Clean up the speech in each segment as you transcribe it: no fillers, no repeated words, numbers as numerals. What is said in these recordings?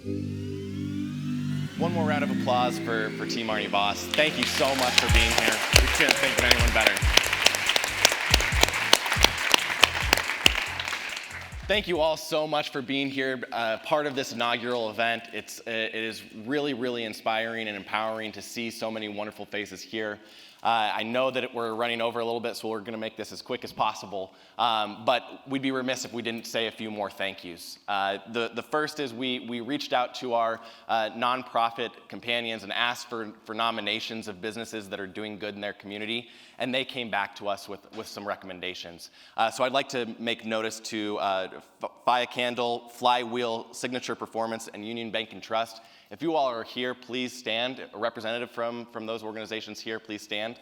One more round of applause for Team Arnie Voss. Thank you so much for being here. We couldn't think of anyone better. Thank you all so much for being here, part of this inaugural event. It is really, really inspiring and empowering to see so many wonderful faces here. I know that we're running over a little bit, so we're going to make this as quick as possible. But we'd be remiss if we didn't say a few more thank yous. The first is we reached out to our nonprofit companions and asked for nominations of businesses that are doing good in their community, and they came back to us with some recommendations. So I'd like to make notice to Fire Candle, Flywheel, Signature Performance, and Union Bank and Trust. If you all are here, please stand. A representative from those organizations here, please stand.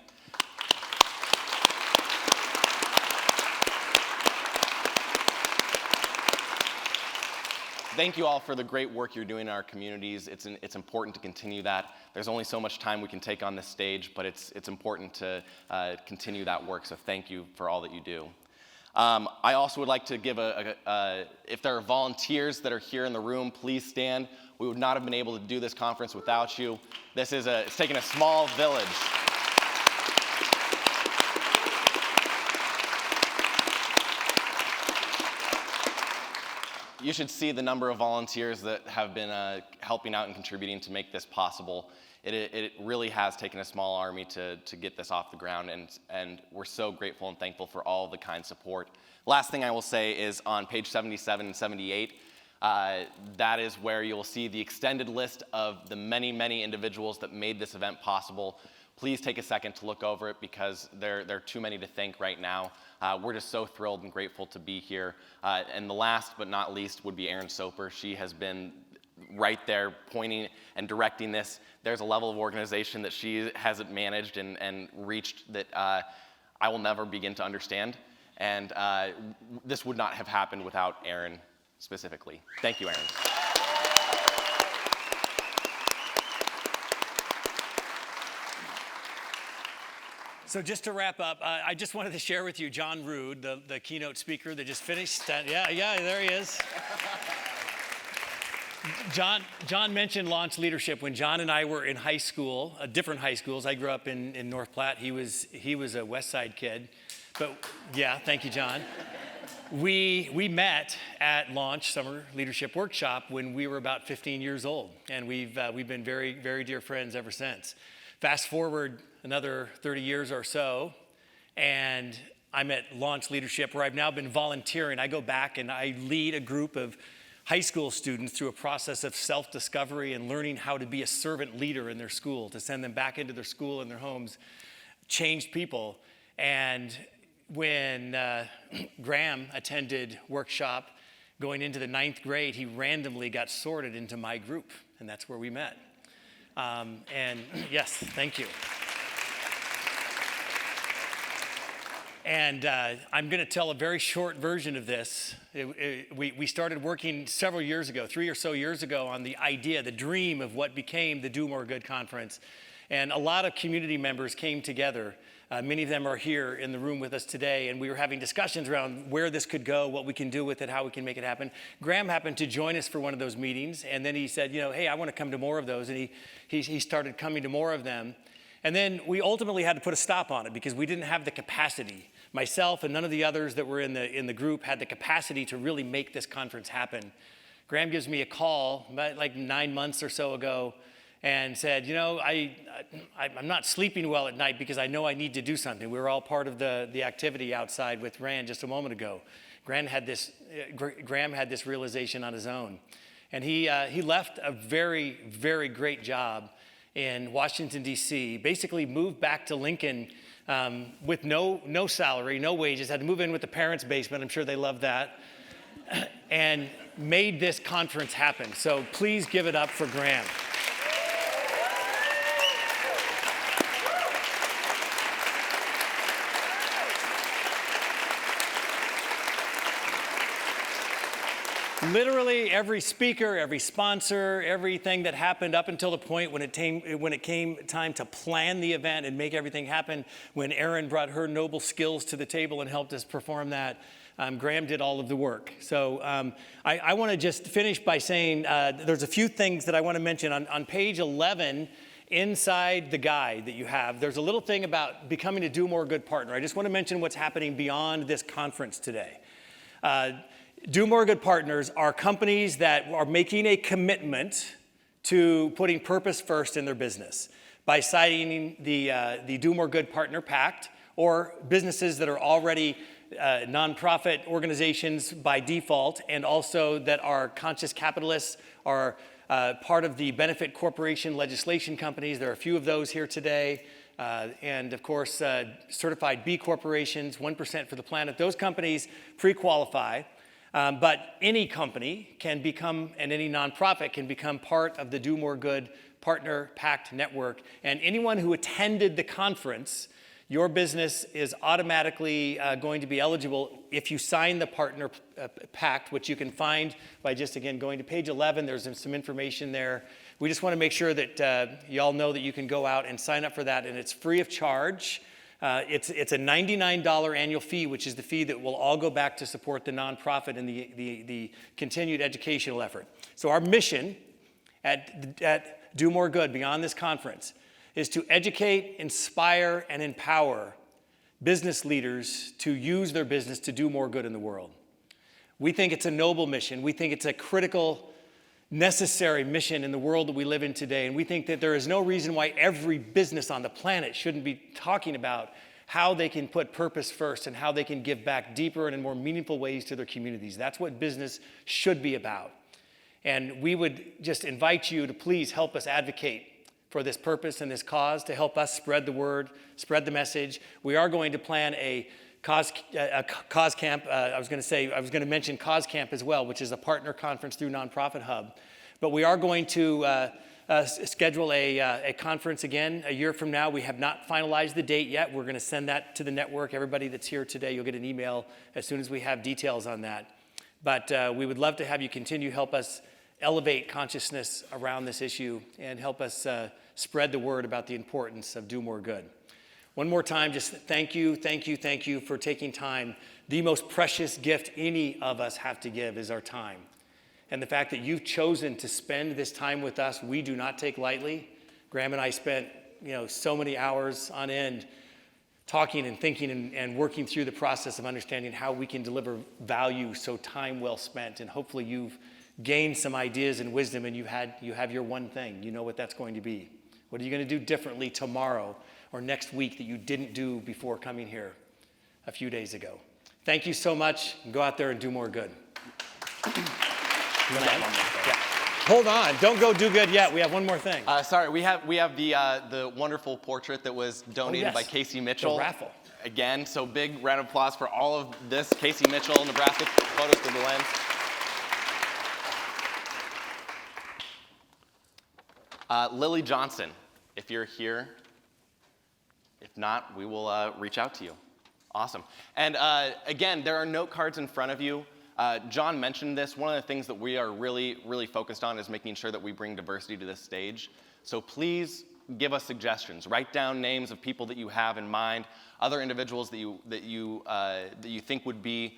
Thank you all for the great work you're doing in our communities. It's important to continue that. There's only so much time we can take on this stage, but it's important to continue that work, so thank you for all that you do. I also would like to give if there are volunteers that are here in the room, please stand. We would not have been able to do this conference without you. It's taken a small village. You should see the number of volunteers that have been helping out and contributing to make this possible. It really has taken a small army to get this off the ground, and we're so grateful and thankful for all the kind support. Last thing I will say is on page 77 and 78, that is where you'll see the extended list of the many, many individuals that made this event possible. Please take a second to look over it because there are too many to thank right now. We're just so thrilled and grateful to be here. And the last but not least would be Erin Soper. She has been right there pointing and directing this. There's a level of organization that she hasn't managed and reached that I will never begin to understand. And this would not have happened without Erin specifically. Thank you, Erin. So just to wrap up, I just wanted to share with you John Rood, the keynote speaker that just finished. Yeah, there he is. John mentioned launch leadership. When John and I were in high school, different high schools. I grew up in North Platte. He was a West Side kid. But yeah, thank you, John. We met at Launch Summer Leadership Workshop when we were about 15 years old, and we've been very, very dear friends ever since. Fast forward another 30 years or so, and I'm at Launch Leadership, where I've now been volunteering. I go back and I lead a group of high school students through a process of self-discovery and learning how to be a servant leader in their school, to send them back into their school and their homes, changed people. And when Graham attended workshop going into the 9th grade, he randomly got sorted into my group, and that's where we met. And yes, thank you. And I'm going to tell a very short version of this. We started working several years ago, 3 or so years ago, on the idea, the dream of what became the Do More Good Conference. And a lot of community members came together. Many of them are here in the room with us today, and we were having discussions around where this could go, what we can do with it, how we can make it happen. Graham happened to join us for one of those meetings, and then he said, hey, I want to come to more of those, and he started coming to more of them. And then we ultimately had to put a stop on it because we didn't have the capacity. Myself and none of the others that were in the group had the capacity to really make this conference happen. Graham gives me a call about like 9 months or so ago and said, I'm not sleeping well at night because I know I need to do something. We were all part of the activity outside with Rand just a moment ago. Graham had this realization on his own. And he left a very, very great job in Washington, D.C., basically moved back to Lincoln with no salary, no wages, had to move in with the parents' basement. I'm sure they love that. And made this conference happen. So please give it up for Graham. Literally every speaker, every sponsor, everything that happened up until the point when it came time to plan the event and make everything happen, when Erin brought her noble skills to the table and helped us perform that, Graham did all of the work. So I want to just finish by saying there's a few things that I want to mention. On page 11, inside the guide that you have, there's a little thing about becoming a Do More Good partner. I just want to mention what's happening beyond this conference today. Do More Good partners are companies that are making a commitment to putting purpose first in their business by signing the Do More Good Partner Pact, or businesses that are already nonprofit organizations by default, and also that are conscious capitalists, are part of the benefit corporation legislation companies. There are a few of those here today. And of course, certified B corporations, 1% for the planet. Those companies pre-qualify, but any company can become, and any nonprofit can become part of the Do More Good Partner Pact Network. And anyone who attended the conference, your business is automatically going to be eligible if you sign the Partner Pact, which you can find by just, again, going to page 11. There's some information there. We just want to make sure that y'all know that you can go out and sign up for that, and it's free of charge. It's a $99 annual fee, which is the fee that will all go back to support the nonprofit and the continued educational effort. So our mission at Do More Good beyond this conference is to educate, inspire, and empower business leaders to use their business to do more good in the world. We think it's a noble mission. We think it's a critical, necessary mission in the world that we live in today. And we think that there is no reason why every business on the planet shouldn't be talking about how they can put purpose first and how they can give back deeper and in more meaningful ways to their communities. That's what business should be about. And we would just invite you to please help us advocate for this purpose and this cause, to help us spread the word, spread the message. We are going to plan a cause camp. I was going to mention Cause Camp as well, which is a partner conference through Nonprofit Hub. But we are going to schedule a conference again a year from now. We have not finalized the date yet. We're going to send that to the network. Everybody that's here today, you'll get an email as soon as we have details on that. But we would love to have you continue help us elevate consciousness around this issue and help us spread the word about the importance of Do More Good. One more time, just thank you for taking time. The most precious gift any of us have to give is our time. And the fact that you've chosen to spend this time with us, we do not take lightly. Graham and I spent, so many hours on end talking and thinking and working through the process of understanding how we can deliver value, so time well spent. And hopefully you've gained some ideas and wisdom, and you have your one thing. You know what that's going to be. What are you going to do differently tomorrow or next week that you didn't do before coming here a few days ago? Thank you so much. Go out there and do more good. Yeah. Hold on. Don't go do good yet. We have one more thing. Sorry, we have the wonderful portrait that was donated by Casey Mitchell. The raffle. Again, so big round of applause for all of this. Casey Mitchell, Nebraska Photos for the Lens. Lily Johnson, if you're here. If not, we will reach out to you. Awesome. And again, there are note cards in front of you. John mentioned this. One of the things that we are really, really focused on is making sure that we bring diversity to this stage. So please give us suggestions. Write down names of people that you have in mind, other individuals that you think would be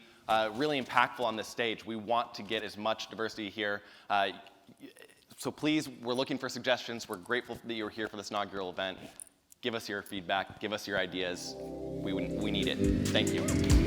really impactful on this stage. We want to get as much diversity here. So please, we're looking for suggestions. We're grateful that you were here for this inaugural event. Give us your feedback. Give us your ideas. We need it. Thank you.